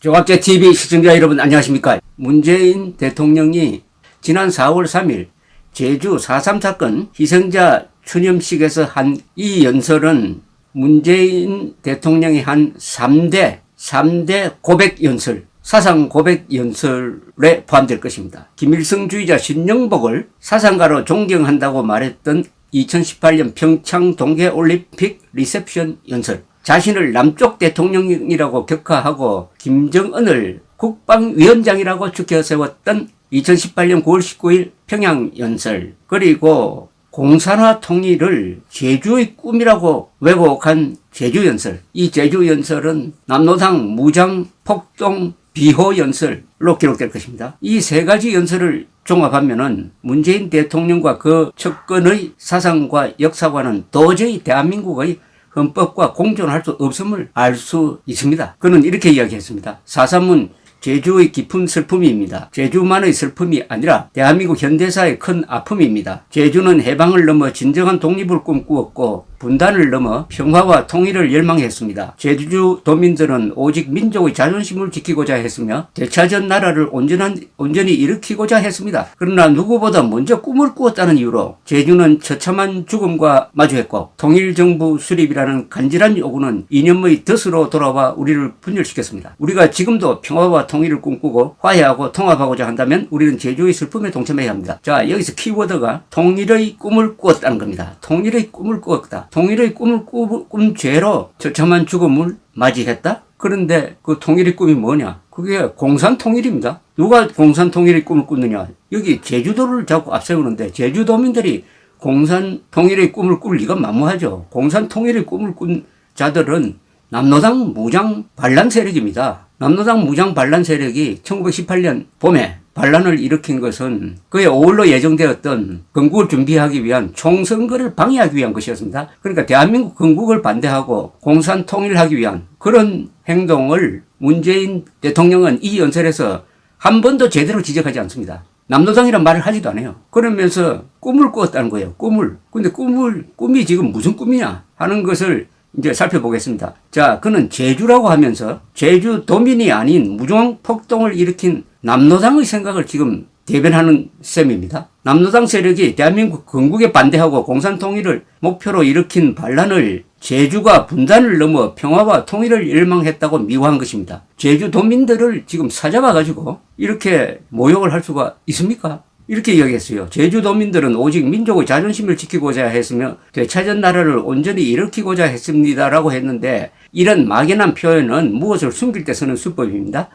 조갑제TV 시청자 여러분 안녕하십니까. 문재인 대통령이 지난 4월 3일 제주 4.3 사건 희생자 추념식에서 한 이 연설은 문재인 대통령이 한 3대 고백 연설, 사상 고백 연설에 포함될 것입니다. 김일성주의자 신영복을 사상가로 존경한다고 말했던 2018년 평창 동계올림픽 리셉션 연설, 자신을 남쪽 대통령이라고 격하하고 김정은을 국방위원장이라고 추켜 세웠던 2018년 9월 19일 평양 연설, 그리고 공산화 통일을 제주의 꿈이라고 왜곡한 제주 연설, 이 제주 연설은 남로당 무장 폭동 비호 연설로 기록될 것입니다. 이 세 가지 연설을 종합하면은 문재인 대통령과 그 측근의 사상과 역사관은 도저히 대한민국의 헌법과 공존할 수 없음을 알 수 있습니다. 그는 이렇게 이야기했습니다. 4.3은 제주의 깊은 슬픔입니다. 제주만의 슬픔이 아니라 대한민국 현대사의 큰 아픔입니다. 제주는 해방을 넘어 진정한 독립을 꿈꾸었고 분단을 넘어 평화와 통일을 열망했습니다. 제주 도민들은 오직 민족의 자존심을 지키고자 했으며 되찾은 나라를 온전히 일으키고자 했습니다. 그러나 누구보다 먼저 꿈을 꾸었다는 이유로 제주는 처참한 죽음과 마주했고 통일정부 수립이라는 간절한 요구는 이념의 덫으로 돌아와 우리를 분열시켰습니다. 우리가 지금도 평화와 통일을 꿈꾸고 화해하고 통합하고자 한다면 우리는 제주의 슬픔에 동참해야 합니다. 자, 여기서 키워드가 통일의 꿈을 꾸었다는 겁니다. 통일의 꿈을 꾸었다. 통일의 꿈을 꾼 죄로 처참한 죽음을 맞이했다? 그런데 그 통일의 꿈이 뭐냐? 그게 공산통일입니다. 누가 공산통일의 꿈을 꾸느냐? 여기 제주도를 자꾸 앞세우는데 제주도민들이 공산통일의 꿈을 꿀 리가 만무하죠. 공산통일의 꿈을 꾼 자들은 남로당 무장 반란 세력입니다. 남로당 무장 반란 세력이 1918년 봄에 반란을 일으킨 것은 그의 5월로 예정되었던 건국을 준비하기 위한 총선거를 방해하기 위한 것이었습니다. 그러니까 대한민국 건국을 반대하고 공산 통일하기 위한 그런 행동을 문재인 대통령은 이 연설에서 한 번도 제대로 지적하지 않습니다. 남로당이란 말을 하지도 않아요. 그러면서 꿈을 꾸었다는 거예요. 꿈을. 근데 꿈이 지금 무슨 꿈이냐 하는 것을 이제 살펴보겠습니다. 자, 그는 제주라고 하면서 제주도민이 아닌 무중 폭동을 일으킨 남로당의 생각을 지금 대변하는 셈입니다. 남로당 세력이 대한민국 건국에 반대하고 공산통일을 목표로 일으킨 반란을 제주가 분단을 넘어 평화와 통일을 열망했다고 미화한 것입니다. 제주도민들을 지금 사잡아가지고 이렇게 모욕을 할 수가 있습니까? 이렇게 이야기했어요. 제주도민들은 오직 민족의 자존심을 지키고자 했으며 되찾은 나라를 온전히 일으키고자 했습니다라고 했는데 이런 막연한 표현은 무엇을 숨길 때 쓰는 수법입니다.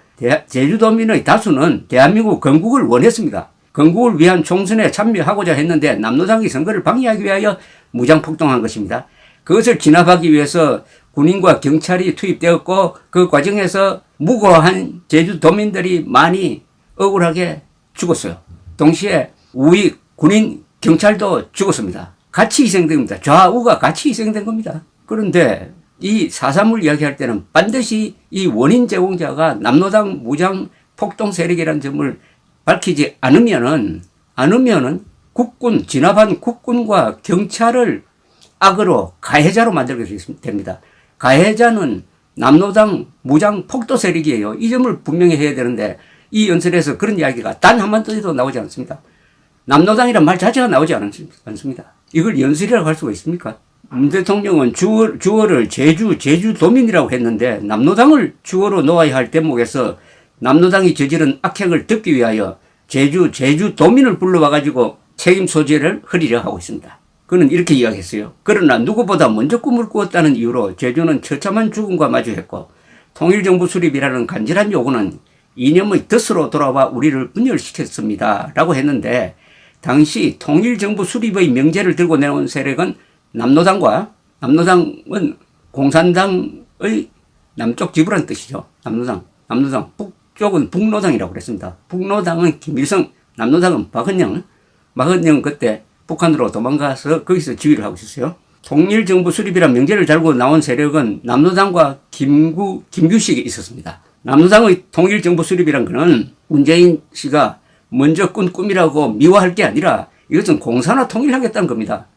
제주도민의 다수는 대한민국 건국을 원했습니다. 건국을 위한 총선에 참여하고자 했는데 남로당이 선거를 방해하기 위하여 무장폭동한 것입니다. 그것을 진압하기 위해서 군인과 경찰이 투입되었고 그 과정에서 무고한 제주도민들이 많이 억울하게 죽었어요. 동시에 우리 군인, 경찰도 죽었습니다. 같이 희생된 겁니다. 좌우가 같이 희생된 겁니다. 그런데 이 4.3을 이야기할 때는 반드시 이 원인 제공자가 남로당 무장 폭동 세력이라는 점을 밝히지 않으면은 국군, 진압한 국군과 경찰을 악으로 가해자로 만들게 됩니다. 가해자는 남로당 무장 폭도 세력이에요. 이 점을 분명히 해야 되는데 이 연설에서 그런 이야기가 단 한마디도 나오지 않습니다. 남로당이란 말 자체가 나오지 않습니다. 이걸 연설이라고 할 수가 있습니까? 문 대통령은 주어를 제주도민이라고 했는데 남로당을 주어로 놓아야 할 대목에서 남로당이 저지른 악행을 덮기 위하여 제주도민을 불러와가지고 책임 소재를 흐리려 하고 있습니다. 그는 이렇게 이야기했어요. 그러나 누구보다 먼저 꿈을 꾸었다는 이유로 제주는 처참한 죽음과 마주했고 통일정부 수립이라는 간절한 요구는 이념의 덫으로 돌아와 우리를 분열시켰습니다. 라고 했는데 당시 통일정부 수립의 명제를 들고 내놓은 세력은 남로당은 공산당의 남쪽 지부라는 뜻이죠. 남로당. 북쪽은 북로당이라고 그랬습니다. 북로당은 김일성, 남로당은 박헌영 그때 북한으로 도망가서 거기서 지휘를 하고 있었어요. 통일정부 수립이라는 명제를 달고 나온 세력은 남로당과 김규식이 있었습니다. 남로당의 통일정부 수립이란 것은 문재인 씨가 먼저 꾼 꿈이라고 미화할 게 아니라 이것은 공산화 통일하겠다는 겁니다.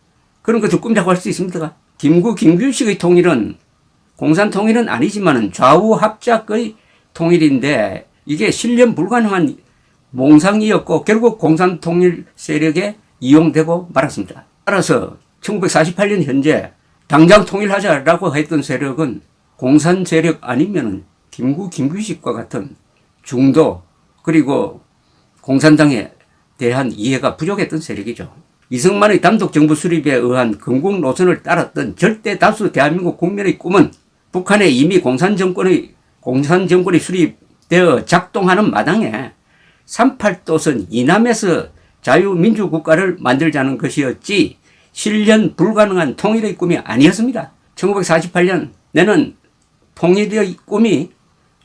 그런 것을 꿈이라고 할 수 있습니까? 김규식의 통일은 공산 통일은 아니지만 좌우 합작의 통일인데 이게 실현 불가능한 몽상이었고 결국 공산통일 세력에 이용되고 말았습니다. 따라서 1948년 현재 당장 통일하자라고 했던 세력은 공산 세력 아니면은 김규식과 같은 중도 그리고 공산당에 대한 이해가 부족했던 세력이죠. 이승만의 단독 정부 수립에 의한 건국 노선을 따랐던 절대 다수 대한민국 국민의 꿈은 북한에 이미 공산 정권이 수립되어 작동하는 마당에 38도선 이남에서 자유민주국가를 만들자는 것이었지 실현 불가능한 통일의 꿈이 아니었습니다. 1948년 내는 통일의 꿈이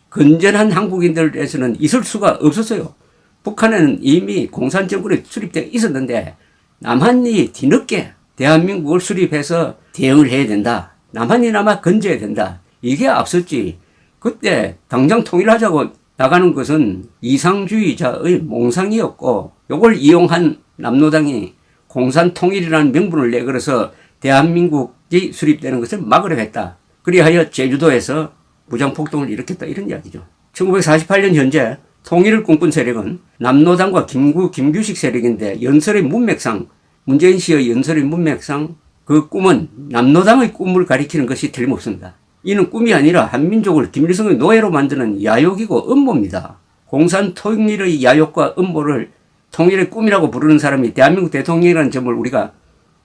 건전한 한국인들에서는 있을 수가 없었어요. 북한에는 이미 공산 정권이 수립되어 있었는데 남한이 뒤늦게 대한민국을 수립해서 대응을 해야 된다. 남한이나마 건져야 된다. 이게 앞섰지. 그때 당장 통일하자고 나가는 것은 이상주의자의 몽상이었고 이걸 이용한 남노당이 공산통일이라는 명분을 내걸어서 대한민국이 수립되는 것을 막으려 했다. 그리하여 제주도에서 무장폭동을 일으켰다 이런 이야기죠. 1948년 현재 통일을 꿈꾼 세력은 남노당과 김규식 세력인데 연설의 문맥상 문재인 씨의 연설의 문맥상 그 꿈은 남노당의 꿈을 가리키는 것이 틀림없습니다. 이는 꿈이 아니라 한민족을 김일성의 노예로 만드는 야욕이고 음모입니다. 공산 통일의 야욕과 음모를 통일의 꿈이라고 부르는 사람이 대한민국 대통령이라는 점을 우리가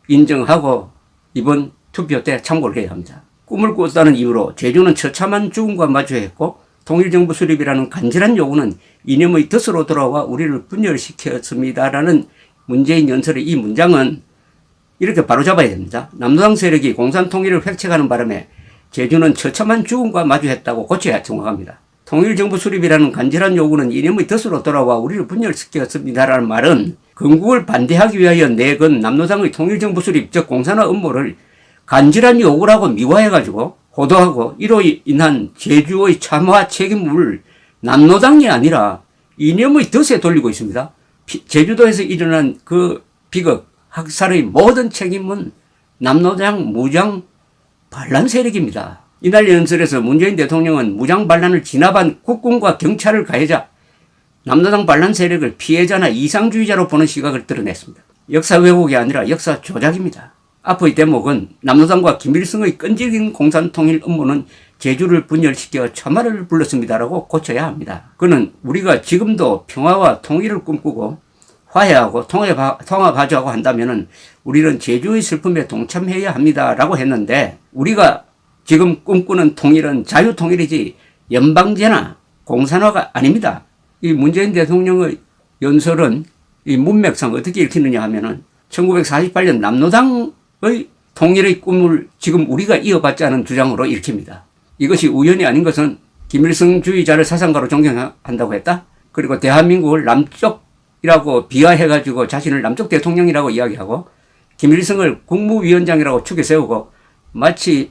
인정하고 이번 투표 때 참고를 해야 합니다. 꿈을 꿨다는 이유로 제주는 처참한 죽음과 마주했고 통일정부 수립이라는 간절한 요구는 이념의 덫으로 돌아와 우리를 분열시켰습니다라는 문재인 연설의 이 문장은 이렇게 바로잡아야 됩니다. 남노당 세력이 공산통일을 획책하는 바람에 제주는 처참한 죽음과 마주했다고 고쳐야 정확합니다. 통일정부 수립이라는 간절한 요구는 이념의 덫으로 돌아와 우리를 분열시켰습니다라는 말은 건국을 반대하기 위하여 내건 남노당의 통일정부 수립 즉 공산화 음모를 간절한 요구라고 미화해가지고 호도하고 이로 인한 제주의 참화 책임을 남노당이 아니라 이념의 덫에 돌리고 있습니다. 제주도에서 일어난 그 비극, 학살의 모든 책임은 남노당 무장 반란 세력입니다. 이날 연설에서 문재인 대통령은 무장 반란을 진압한 국군과 경찰을 가해자 남노당 반란 세력을 피해자나 이상주의자로 보는 시각을 드러냈습니다. 역사 왜곡이 아니라 역사 조작입니다. 앞의 대목은 남노당과 김일성의 끈질긴 공산통일 음모는 제주를 분열시켜 참화를 불렀습니다라고 고쳐야 합니다. 그는 우리가 지금도 평화와 통일을 꿈꾸고 화해하고 통합하자고 한다면 우리는 제주의 슬픔에 동참해야 합니다라고 했는데 우리가 지금 꿈꾸는 통일은 자유통일이지 연방제나 공산화가 아닙니다. 이 문재인 대통령의 연설은 이 문맥상 어떻게 읽히느냐 하면은 1948년 남노당의 통일의 꿈을 지금 우리가 이어받자는 주장으로 읽힙니다. 이것이 우연이 아닌 것은 김일성주의자를 사상가로 존경한다고 했다. 그리고 대한민국을 남쪽이라고 비하해가지고 자신을 남쪽 대통령이라고 이야기하고 김일성을 국무위원장이라고 축에 세우고 마치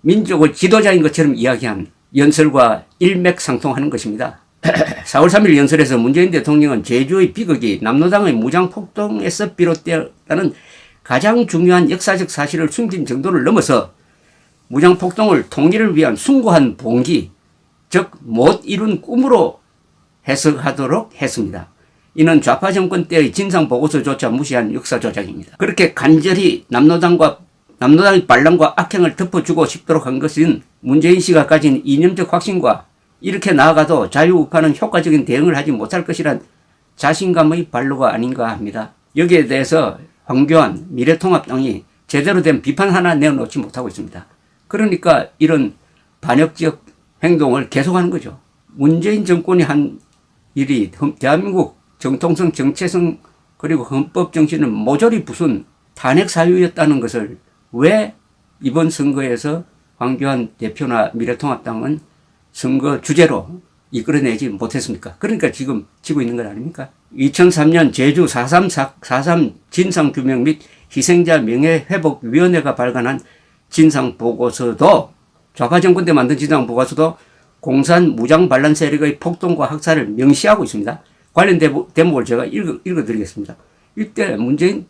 민족의 지도자인 것처럼 이야기한 연설과 일맥상통하는 것입니다. 4월 3일 연설에서 문재인 대통령은 제주의 비극이 남노당의 무장폭동에서 비롯되었다는 가장 중요한 역사적 사실을 숨긴 정도를 넘어서 무장폭동을 통일을 위한 숭고한 봉기, 즉 못 이룬 꿈으로 해석하도록 했습니다. 이는 좌파 정권 때의 진상보고서조차 무시한 역사조작입니다. 그렇게 간절히 남노당의 반란과 악행을 덮어주고 싶도록 한 것은 문재인 씨가 가진 이념적 확신과 이렇게 나아가도 자유우파는 효과적인 대응을 하지 못할 것이란 자신감의 발로가 아닌가 합니다. 여기에 대해서 황교안 미래통합당이 제대로 된 비판 하나 내놓지 못하고 있습니다. 그러니까 이런 반역적 행동을 계속하는 거죠. 문재인 정권이 한 일이 대한민국 정통성, 정체성 그리고 헌법 정신을 모조리 부순 탄핵 사유였다는 것을 왜 이번 선거에서 황교안 대표나 미래통합당은 선거 주제로 이끌어내지 못했습니까? 그러니까 지금 지고 있는 것 아닙니까? 2003년 제주 4.3 진상규명 및 희생자 명예회복위원회가 발간한 진상보고서도 좌파 정권 때 만든 진상보고서도 공산 무장 반란 세력의 폭동과 학살을 명시하고 있습니다. 관련 대목을 제가 읽어드리겠습니다. 이때 문재인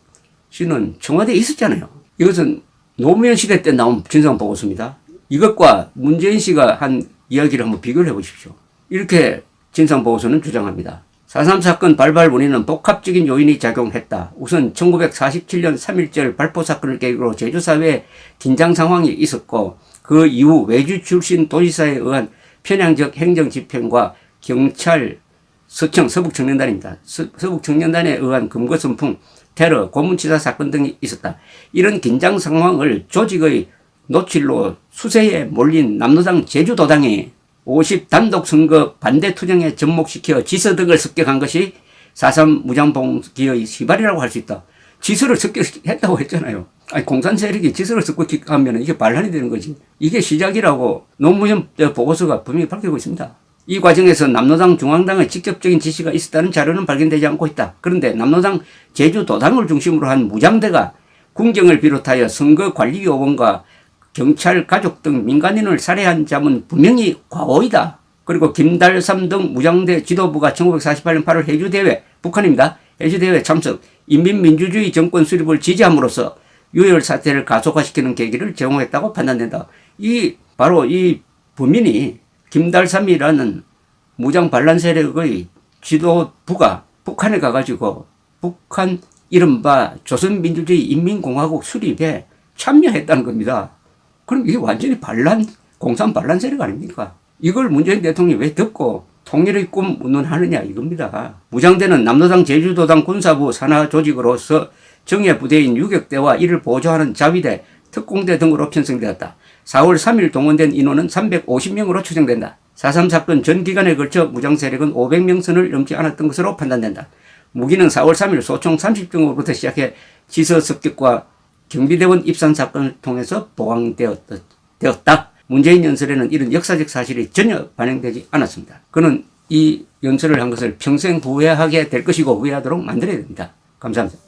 씨는 청와대에 있었잖아요. 이것은 노무현 시대 때 나온 진상보고서입니다. 이것과 문재인 씨가 한 이야기를 한번 비교를 해보십시오. 이렇게 진상보고서는 주장합니다. 4.3 사건 발발 원인은 복합적인 요인이 작용했다. 우선 1947년 3.1절 발포 사건을 계기로 제주사회에 긴장 상황이 있었고 그 이후 외주 출신 도지사에 의한 편향적 행정집행과 경찰, 서청, 서북청년단입니다. 서북청년단에 의한 금거선풍, 테러, 고문치사 사건 등이 있었다. 이런 긴장 상황을 조직의 노출로 수세에 몰린 남로당 제주도당이 50 단독 선거 반대 투쟁에 접목시켜 지서 등을 습격한 것이 4.3 무장봉기의 시발이라고 할 수 있다. 지서를 습격했다고 했잖아요. 아니, 공산 세력이 지서를 습격하면 이게 반란이 되는 거지. 이게 시작이라고 노무현 보고서가 분명히 밝히고 있습니다. 이 과정에서 남로당 중앙당의 직접적인 지시가 있었다는 자료는 발견되지 않고 있다. 그런데 남로당 제주도당을 중심으로 한 무장대가 군경을 비롯하여 선거관리요원과 경찰 가족 등 민간인을 살해한 점은 분명히 과오이다. 그리고 김달삼 등 무장대 지도부가 1948년 8월 해주대회, 북한입니다. 해주대회 참석, 인민민주주의 정권 수립을 지지함으로써 유혈 사태를 가속화시키는 계기를 제공했다고 판단된다. 바로 이 범인이 김달삼이라는 무장 반란 세력의 지도부가 북한에 가가지고 북한 이른바 조선민주주의 인민공화국 수립에 참여했다는 겁니다. 그럼 이게 완전히 공산 반란 세력 아닙니까? 이걸 문재인 대통령이 왜 듣고 통일의 꿈 운운하느냐 이겁니다. 무장대는 남로당 제주도당 군사부 산하 조직으로서 정예부대인 유격대와 이를 보조하는 자위대, 특공대 등으로 편성되었다. 4월 3일 동원된 인원은 350명으로 추정된다. 4.3 사건 전 기간에 걸쳐 무장 세력은 500명 선을 넘지 않았던 것으로 판단된다. 무기는 4월 3일 소총 30정으로부터 시작해 지서 습격과 경비대원 입산 사건을 통해서 보강되었다. 문재인 연설에는 이런 역사적 사실이 전혀 반영되지 않았습니다. 그는 이 연설을 한 것을 평생 후회하게 될 것이고 후회하도록 만들어야 됩니다. 감사합니다.